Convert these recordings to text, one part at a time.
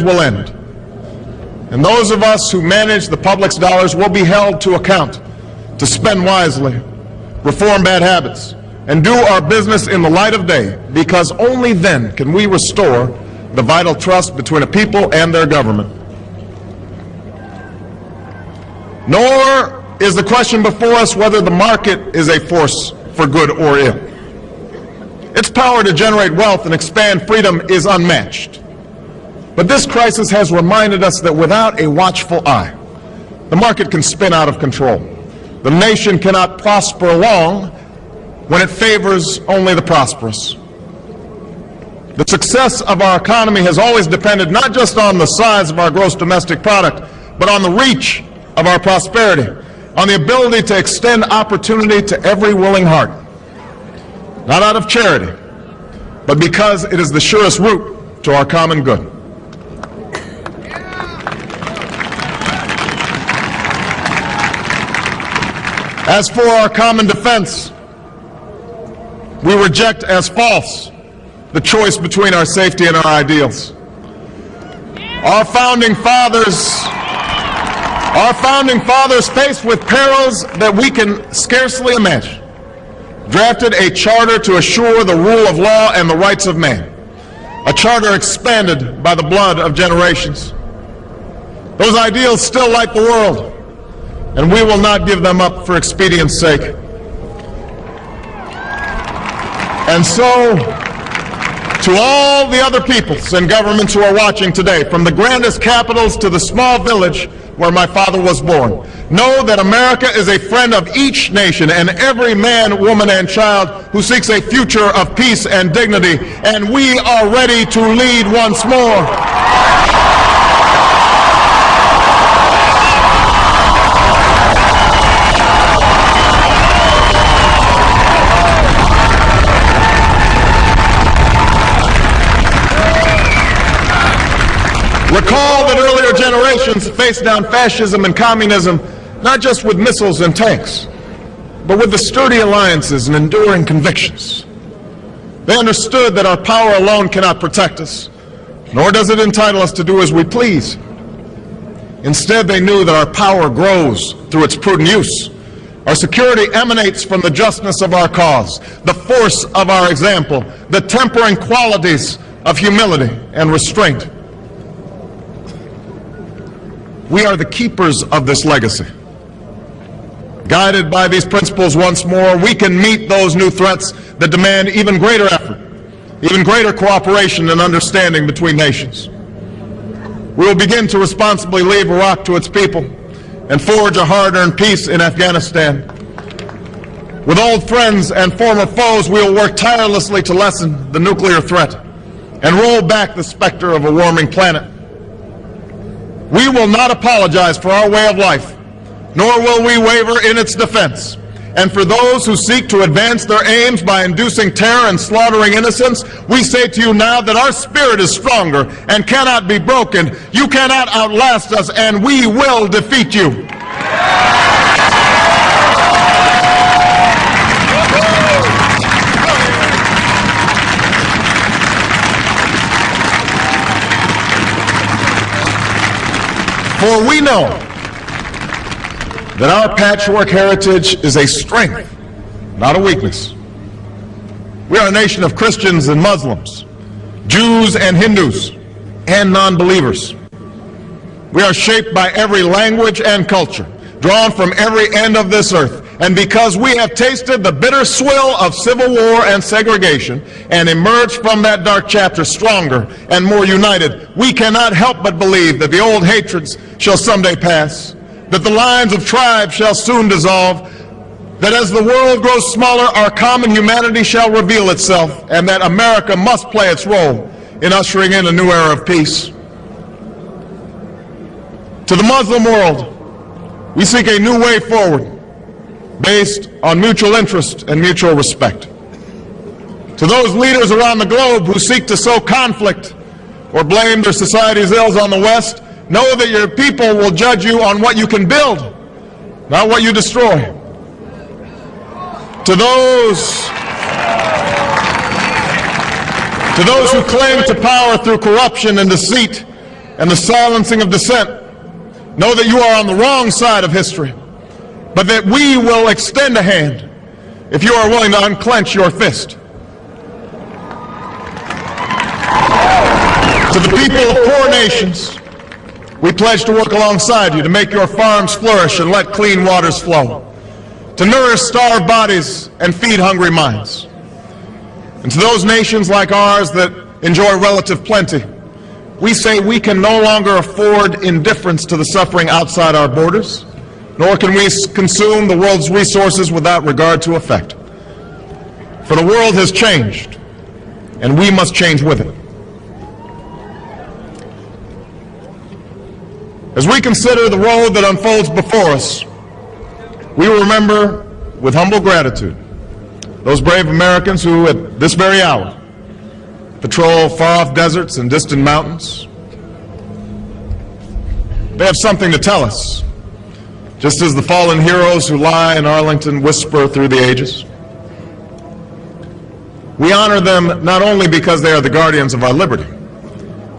will end. And those of us who manage the public's dollars will be held to account to spend wisely, reform bad habits, and do our business in the light of day, because only then can we restore the vital trust between a people and their government. Nor is the question before us whether the market is a force for good or ill. Its power to generate wealth and expand freedom is unmatched. But this crisis has reminded us that without a watchful eye, the market can spin out of control. The nation cannot prosper long when it favors only the prosperous. The success of our economy has always depended not just on the size of our gross domestic product, but on the reach of our prosperity, on the ability to extend opportunity to every willing heart, not out of charity, but because it is the surest route to our common good. As for our common defense, we reject as false the choice between our safety and our ideals. Our founding fathers, faced with perils that we can scarcely imagine, drafted a charter to assure the rule of law and the rights of man, a charter expanded by the blood of generations. Those ideals still light the world, and we will not give them up for expedience sake. And so, to all the other peoples and governments who are watching today, from the grandest capitals to the small village where my father was born, know that America is a friend of each nation and every man, woman, and child who seeks a future of peace and dignity, and we are ready to lead once more. Recall that earlier generations faced down fascism and communism not just with missiles and tanks, but with the sturdy alliances and enduring convictions. They understood that our power alone cannot protect us, nor does it entitle us to do as we please. Instead, they knew that our power grows through its prudent use. Our security emanates from the justness of our cause, the force of our example, the tempering qualities of humility and restraint. We are the keepers of this legacy. Guided by these principles once more, we can meet those new threats that demand even greater effort, even greater cooperation and understanding between nations. We will begin to responsibly leave Iraq to its people and forge a hard-earned peace in Afghanistan. With old friends and former foes, we will work tirelessly to lessen the nuclear threat and roll back the specter of a warming planet. We will not apologize for our way of life, nor will we waver in its defense. And for those who seek to advance their aims by inducing terror and slaughtering innocents, we say to you now that our spirit is stronger and cannot be broken. You cannot outlast us, and we will defeat you. For we know that our patchwork heritage is a strength, not a weakness. We are a nation of Christians and Muslims, Jews and Hindus, and non-believers. We are shaped by every language and culture, drawn from every end of this earth. And because we have tasted the bitter swill of civil war and segregation and emerged from that dark chapter stronger and more united, we cannot help but believe that the old hatreds shall someday pass, that the lines of tribes shall soon dissolve, that as the world grows smaller, our common humanity shall reveal itself, and that America must play its role in ushering in a new era of peace. To the Muslim world, we seek a new way forward, based on mutual interest and mutual respect. To those leaders around the globe who seek to sow conflict or blame their society's ills on the West, know that your people will judge you on what you can build, not what you destroy. To those who cling to power through corruption and deceit, and the silencing of dissent, know that you are on the wrong side of history, but that we will extend a hand if you are willing to unclench your fist. To the people of poor nations, we pledge to work alongside you to make your farms flourish and let clean waters flow, to nourish starved bodies and feed hungry minds. And to those nations like ours that enjoy relative plenty, we say we can no longer afford indifference to the suffering outside our borders, nor can we consume the world's resources without regard to effect. For the world has changed, and we must change with it. As we consider the road that unfolds before us, we will remember with humble gratitude those brave Americans who, at this very hour, patrol far-off deserts and distant mountains. They have something to tell us, just as the fallen heroes who lie in Arlington whisper through the ages. We honor them not only because they are the guardians of our liberty,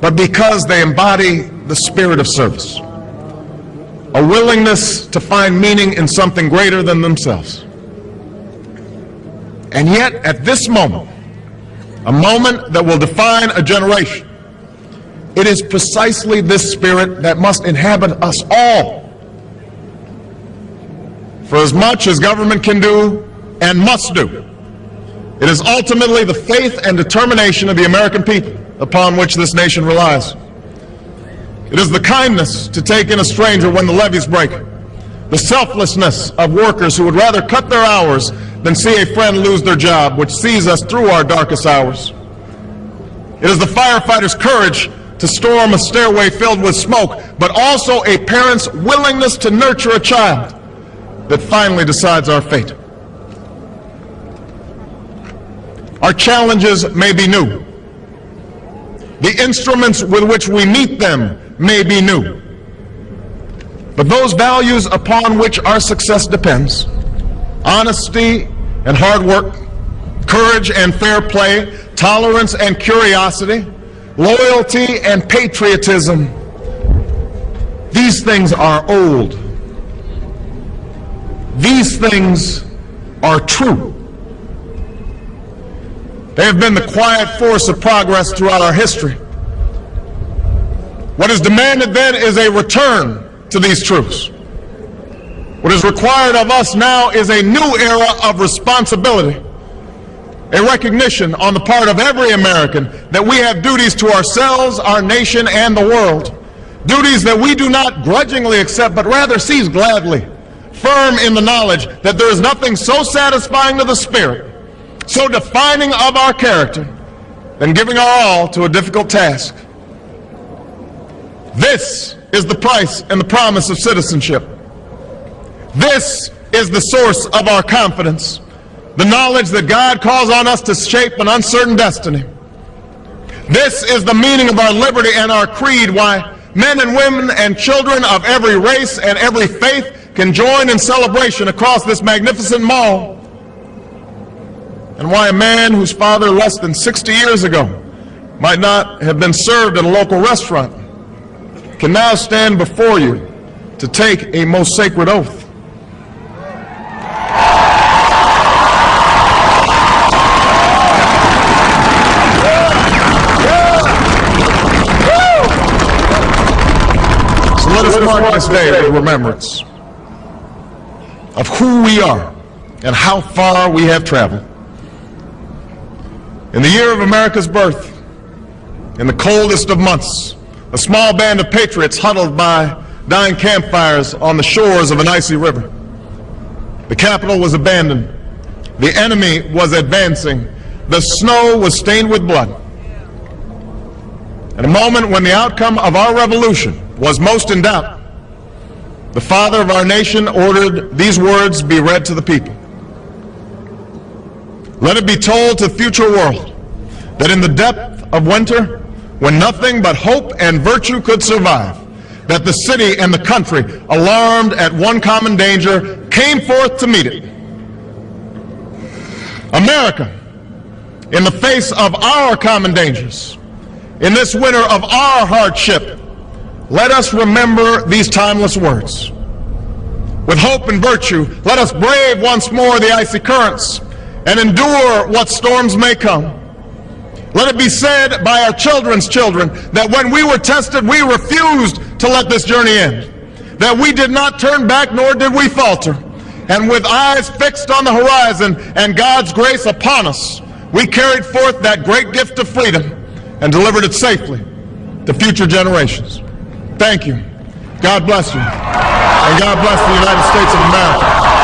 but because they embody the spirit of service, a willingness to find meaning in something greater than themselves. And yet, at this moment, a moment that will define a generation, it is precisely this spirit that must inhabit us all. For as much as government can do and must do, it is ultimately the faith and determination of the American people upon which this nation relies. It is the kindness to take in a stranger when the levees break, the selflessness of workers who would rather cut their hours than see a friend lose their job, which sees us through our darkest hours. It is the firefighter's courage to storm a stairway filled with smoke, but also a parent's willingness to nurture a child that finally decides our fate. Our challenges may be new. The instruments with which we meet them may be new. But those values upon which our success depends, honesty and hard work, courage and fair play, tolerance and curiosity, loyalty and patriotism, these things are old. These things are true. They have been the quiet force of progress throughout our history. What is demanded then is a return to these truths. What is required of us now is a new era of responsibility, a recognition on the part of every American that we have duties to ourselves, our nation, and the world, duties that we do not grudgingly accept, but rather seize gladly, firm in the knowledge that there is nothing so satisfying to the spirit, so defining of our character, than giving our all to a difficult task. This is the price and the promise of citizenship. This is the source of our confidence, the knowledge that God calls on us to shape an uncertain destiny. This is the meaning of our liberty and our creed, why men and women and children of every race and every faith can join in celebration across this magnificent mall, and why a man whose father less than 60 years ago might not have been served at a local restaurant can now stand before you to take a most sacred oath. So let us mark this day with remembrance of who we are and how far we have traveled. In the year of America's birth, in the coldest of months, a small band of patriots huddled by dying campfires on the shores of an icy river. The capital was abandoned. The enemy was advancing. The snow was stained with blood. At a moment when the outcome of our revolution was most in doubt, the father of our nation ordered these words be read to the people. Let it be told to the future world that in the depth of winter, when nothing but hope and virtue could survive, that the city and the country, alarmed at one common danger, came forth to meet it. America, in the face of our common dangers, in this winter of our hardship, let us remember these timeless words. With hope and virtue, let us brave once more the icy currents and endure what storms may come. Let it be said by our children's children that when we were tested, we refused to let this journey end, that we did not turn back nor did we falter. And with eyes fixed on the horizon and God's grace upon us, we carried forth that great gift of freedom and delivered it safely to future generations. Thank you. God bless you. And God bless the United States of America.